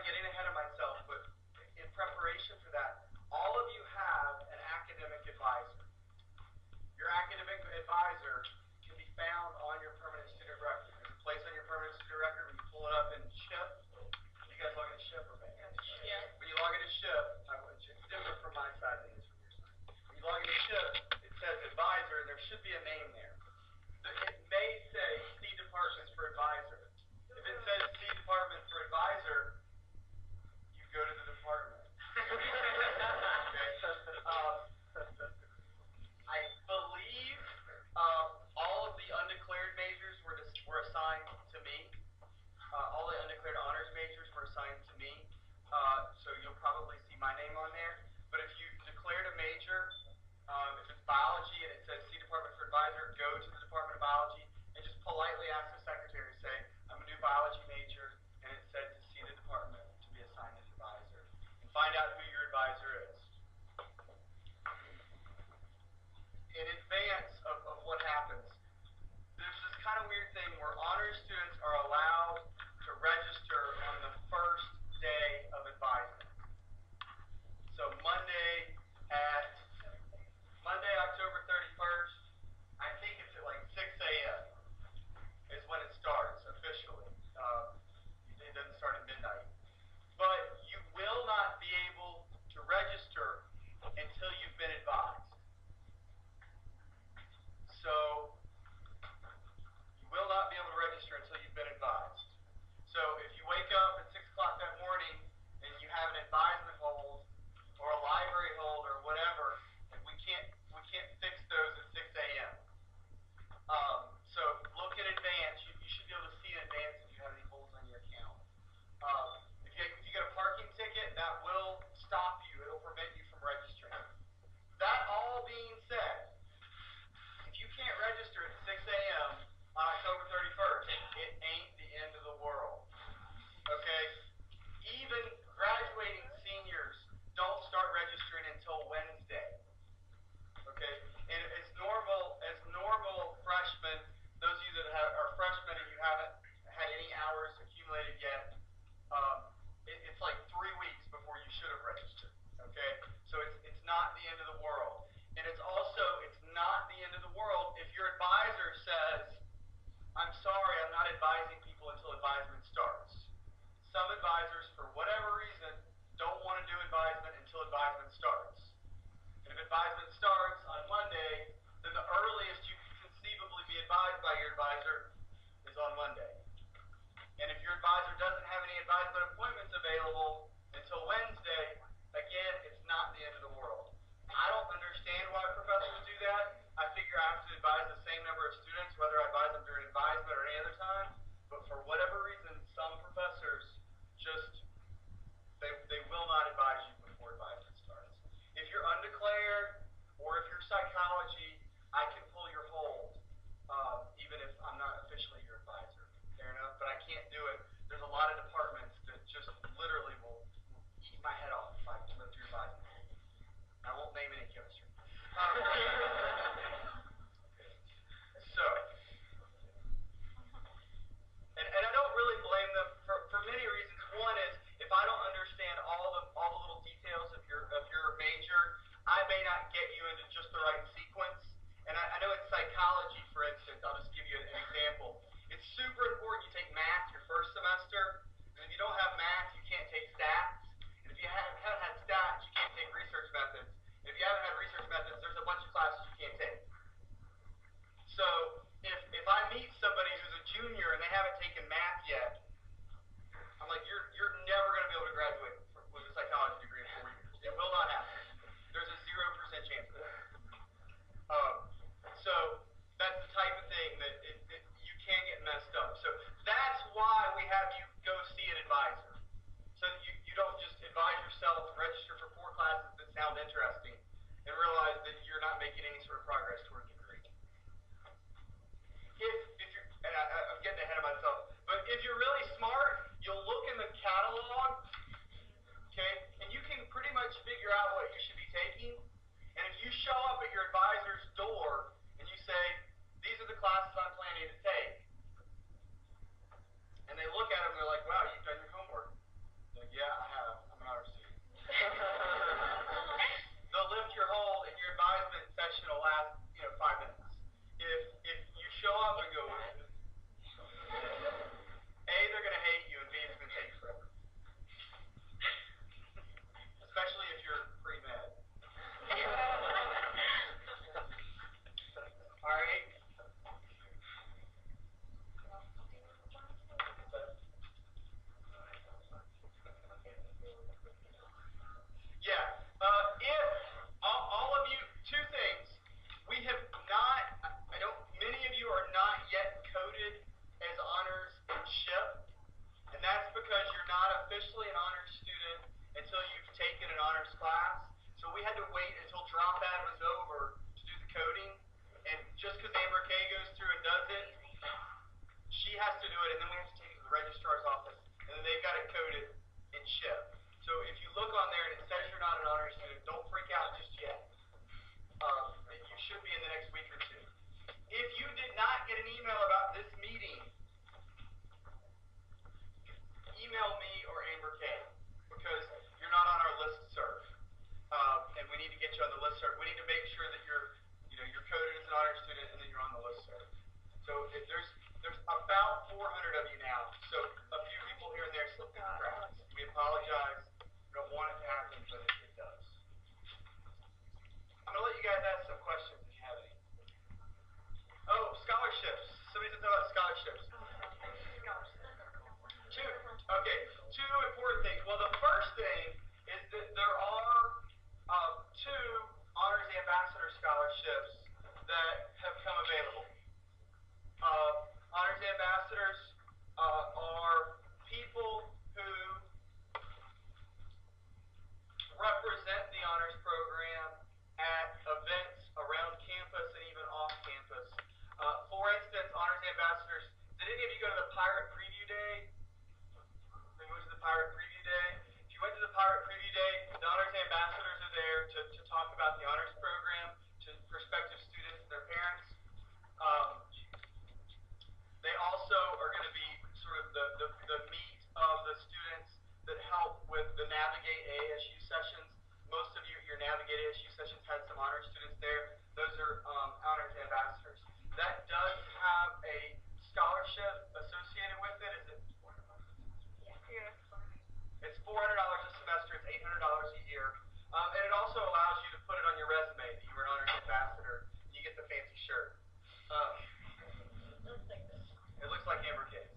getting ahead of myself, but in preparation for that, all of you have an academic advisor. Your academic advisor can be found on your permanent student record. There's a place on your permanent student record when you pull it up in SHIP. You guys log into SHIP or band? Yeah. When you log into SHIP, it's different from my side than it is from your side. When you log into SHIP, it says advisor, and there should be a name there. It may say C Department for Advisor. If it says C Department for Advisor, you go to the department. Okay. I believe all of the undeclared majors were assigned to me. All the undeclared honors majors were assigned to me. So you'll probably see my name on there. But if you've declared a major, if it's biology and it says C Department for Advisor, go to the Department of Biology and just politely ask the secretary, say, I'm a new biology major, and it said to see the department to be assigned an advisor. And find out who your advisor is. In advance of what happens, there's this kind of weird thing where honors students are allowed to register on the first day of advisement. So Monday, October 31st, I think it's at like 6 a.m. is when it starts officially. It doesn't start at midnight. But you will not be able to register until you've been advised. So you will not be able to register until you've been advised. So if you wake up at 6 o'clock that morning and you have an advisement hold or a library hold or whatever, and we can't fix those at 6 a.m. So look in advance. You should be able to see in advance if you have any holds on your account. If you get a parking ticket, that will stop you. It'll prevent you from registering. That all being said, if you can't register at 6 a.m. on October 31st, it ain't the end of the world. Okay? Even graduating seniors don't start registering until Wednesday. Okay? And as normal freshmen, those of you that are freshmen and you haven't had any hours accumulated yet, it's like 3 weeks before you should have registered. Okay? So it's not the end of the world. And it's not the end of the world if your advisor says, I'm sorry, I'm not advising people until advisement starts. Some advisors, for whatever reason, don't want to do advisement until advisement starts. And if advisement starts on Monday, then the earliest you can conceivably be advised by your advisor is on Monday. And if your advisor doesn't have any advisement appointments available until Wednesday, again, it's not the end of the world. I don't understand why professors do that. I figure I have to advise the same number of students, whether I advise them during advisement or any other time. But for whatever reason, some professors just, they will not advise you before advisement starts. If you're undeclared or if you're psychology, I can pull your hold, even if I'm not officially your advisor. Fair enough? But I can't do it. There's a lot of departments that just literally will eat my head off if I lift your advisement. I won't name any chemistry. So, and I don't really blame them for many reasons. One is if I don't understand all the little details of your major, I may not get you into just the right sequence. And I know in psychology, for instance, I'll just give you an example. It's super important you take math your first semester. And if you don't have math, you can't take stats. And if you haven't had stats, you can't take research methods. And if you haven't had research methods, there's a bunch of classes you can't take. So if I meet somebody who's a junior and they haven't taken math yet, I'm like, you're never going to be able to graduate with a psychology degree in 4 years. It will not happen. There's a 0% chance of that. So that's the type of thing that you can get messed up. So that's why we have you go see an advisor. So that you don't just advise yourself, register for 4 classes that sound interesting, and realize that you're not making any sort of progress toward a degree. If you're, and I'm getting ahead of myself, but if you're really smart, you'll look in the catalog, okay, and you can pretty much figure out what you should be taking. And if you show up at your advisor's door and you say, these are the classes I'm planning to take, and they look at them and they're like, wow, you've done your homework. Like, yeah, he has to do it, and then we have to take it to the registrar's office, and then they've got it coded and shipped. So if you look on there and it says you're not an honor student, don't freak out just yet. You should be in the next week or two. If you did not get an email about this meeting, email me or Amber Kay, because you're not on our listserv, and we need to get you on the listserv. We need to make sure that you're coded as an honor student and that you're on the listserv. So if there's about 400 of you now, so a few people here and there slip through the cracks. We apologize. We don't want it to happen, but it does. I'm gonna let you guys ask some questions if you have any. Oh, scholarships. Somebody said something about scholarships. Two important things. Well, the first thing is that there are two Honors Ambassador scholarships that have come available. Honors Ambassadors are people who represent the honors program at events around campus and even off campus. For instance, Honors Ambassadors, did any of you go to the Pirate Preview Day? Who went to the Pirate Preview Day? If you went to the Pirate Preview Day, the Honors Ambassadors are there to talk about the honors program to prospective students and their parents. They also are going to be sort of the meat of the students that help with the Navigate ASU sessions. Most of you, your Navigate ASU sessions had some honors students there. Those are Honors Ambassadors. That does have a scholarship associated with it. Is it? Yeah. It's $400 a semester. It's $800 a year. And it also allows you to put it on your resume that you were an Honors Ambassador. You get the fancy shirt. It looks like Amber Case.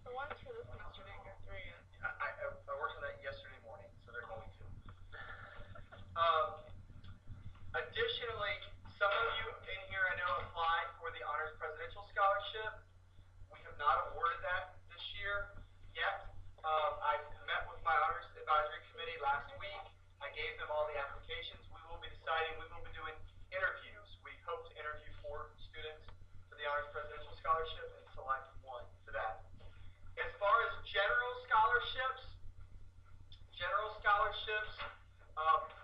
The ones for this semester didn't go through yet. I worked on that yesterday morning, so they're going to. Additionally, some of you in here I know applied for the Honors Presidential Scholarship. We have not awarded that this year yet. I met with my Honors Advisory Committee last week. I gave them all the applications. We will be deciding, we will be doing interviews. We hope to interview 4 students for the Honors Presidential Scholarship and select 1 for that. As far as general scholarships,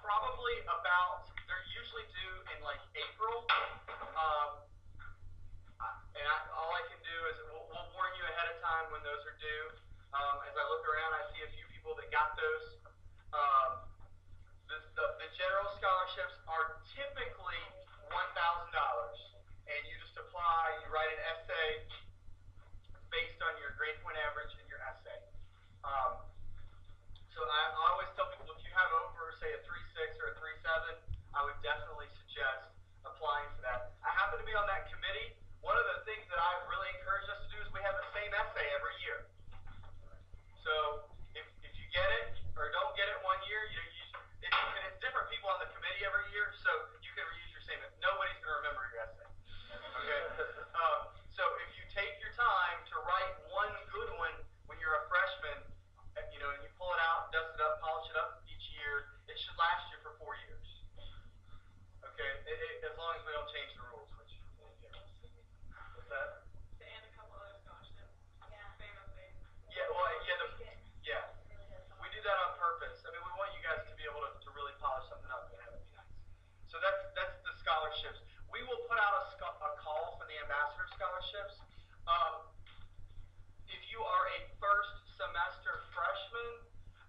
probably about, they're usually due in like April. All I can do is we'll warn you ahead of time when those are due. As I look around, I see a few people that got those. The general scholarships are typically $1,000, and you just apply. You write an essay based on your grade point average in your essay. So I always tell people if you have over, say, a 3.6 or a 3.7, I would definitely suggest applying for that. I happen to be on that committee. One of the things that I've really encouraged us to do is we have the same essay every year. So if you get it or don't get it one year, it's different people on the committee every year, so you can reuse your same. Nobody's going to remember your essay. Okay. So if you take your time to write one good one when you're a freshman, and you pull it out, dust it up, polish it up each year, it should last you for 4 years. Okay, as long as we don't change the rules. What's that? And a couple other scholarships. Famously. Yeah, well, yeah. We do that on purpose. I mean, we want you guys to be able to really polish something up and have it be nice. So that's the scholarships. We will put out a call for the ambassador scholarships. If you are a first semester freshman,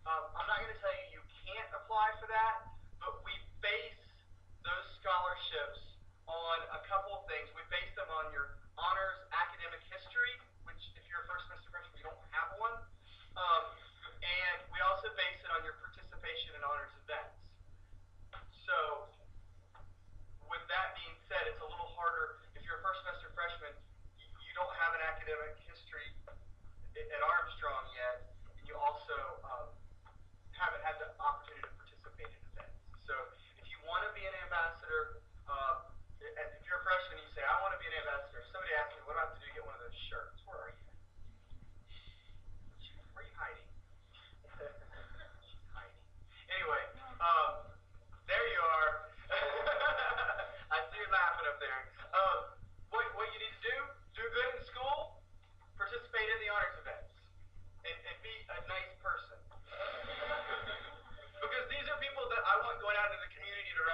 I'm not going to tell you can't apply for that, but we base those scholarships on a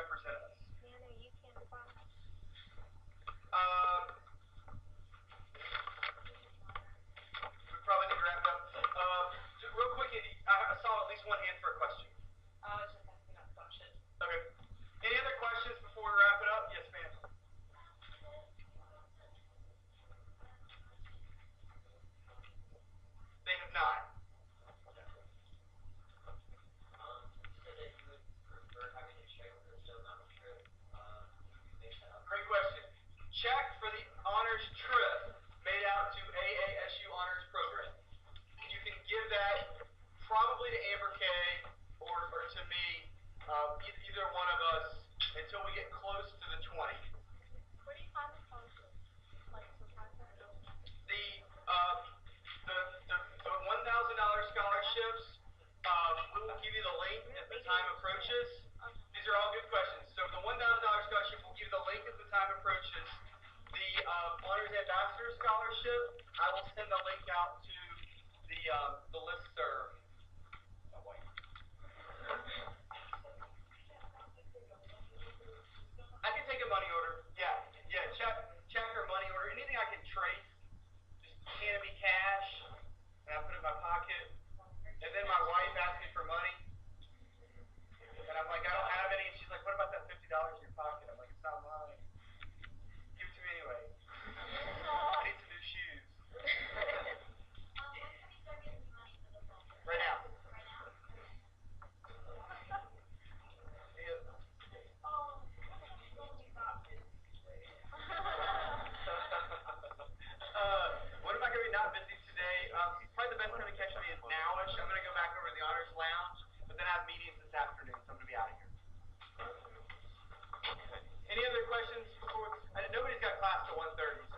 represent us. Nana, you can define. We probably need to wrap it up. Real quick, I saw at least one hand for a question. I was just asking that question. Okay. Any other questions before we wrap it up? Yes, ma'am. They have not. Great question. Check for the honors trip made out to AASU Honors Program. You can give that probably to Amber K or to me, either one of us, until we get close to the 20. Where do you find the scholarship? Like sometimes I don't. The $1,000 scholarships, we will give you the link as the time approaches. These are all good questions. So the $1,000 scholarship, we'll give you the link as the time approaches. The Honors Ambassador Scholarship, I will send the link out to the listserv. Oh, wait. I can take a money order. Yeah, check or money order. Anything I can trace. Just hand me cash, and I put it in my pocket. And then my wife asked me for money. And I'm like, I don't have any. And she's like, what about that $50 in your pocket? I'm like, it's not mine. Give it to me anyway. I need some new shoes. Right now. When am I going to be not busy today? Probably the best time to catch me is now-ish. I'm going to go back over to the Honors Lounge, but then I have meetings this afternoon, so I'm going to be out of here. Any other questions before? Nobody's got class till 1:30.